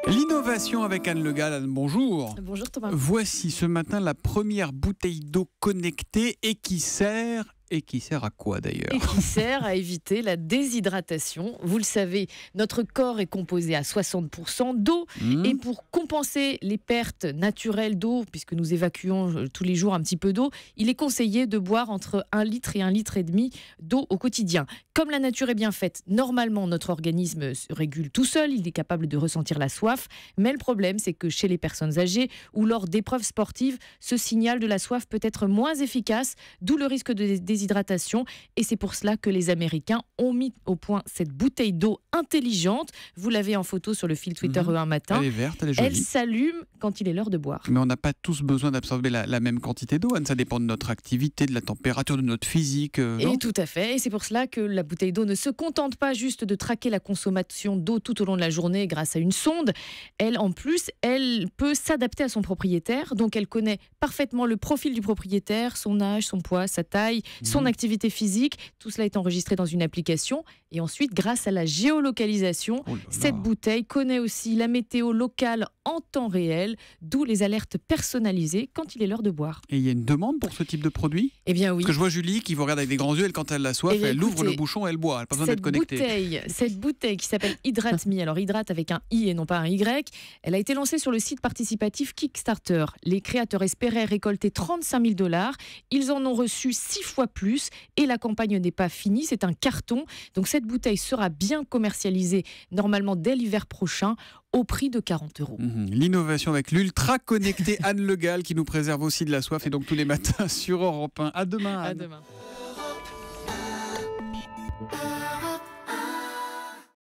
L'innovation avec Anne Le Gall. Anne, bonjour. Bonjour Thomas. Voici ce matin la première bouteille d'eau connectée et qui sert à quoi d'ailleurs ? Et qui sert à éviter la déshydratation. Vous le savez, notre corps est composé à 60% d'eau. Et pour compenser les pertes naturelles d'eau, puisque nous évacuons tous les jours un petit peu d'eau, il est conseillé de boire entre 1 litre et 1,5 litre d'eau au quotidien. Comme la nature est bien faite, normalement notre organisme se régule tout seul, il est capable de ressentir la soif. Mais le problème, c'est que chez les personnes âgées ou lors d'épreuves sportives, ce signal de la soif peut être moins efficace, d'où le risque de déshydratation. Et c'est pour cela que les Américains ont mis au point cette bouteille d'eau intelligente. Vous l'avez en photo sur le fil Twitter un matin. Elle est verte, elle est jolie. Elle s'allume quand il est l'heure de boire. Mais on n'a pas tous besoin d'absorber la même quantité d'eau, Anne. Ça dépend de notre activité, de la température, de notre physique. Et tout à fait. Et c'est pour cela que la bouteille d'eau ne se contente pas juste de traquer la consommation d'eau tout au long de la journée grâce à une sonde. Elle, en plus, elle peut s'adapter à son propriétaire. Donc, elle connaît parfaitement le profil du propriétaire, son âge, son poids, sa taille, son activité physique. Tout cela est enregistré dans une application. Et ensuite, grâce à la géolocalisation, cette bouteille connaît aussi la météo locale en temps réel, d'où les alertes personnalisées quand il est l'heure de boire. Et il y a une demande pour ce type de produit ? Eh bien oui. Parce que je vois Julie qui vous regarde avec des grands yeux, elle, quand elle a soif, elle ouvre le bouchon et elle boit. Elle n'a pas besoin d'être connectée. Cette bouteille qui s'appelle Hydrate Me, alors Hydrate avec un I et non pas un Y, elle a été lancée sur le site participatif Kickstarter. Les créateurs espéraient récolter 35 000 $. Ils en ont reçu 6 fois plus et la campagne n'est pas finie, c'est un carton. Donc cette bouteille sera bien commercialisée normalement dès l'hiver prochain au prix de 40 €. L'innovation avec l'ultra connecté Anne Le Gall qui nous préserve aussi de la soif et donc tous les matins sur Europe 1. À demain, Anne. À demain.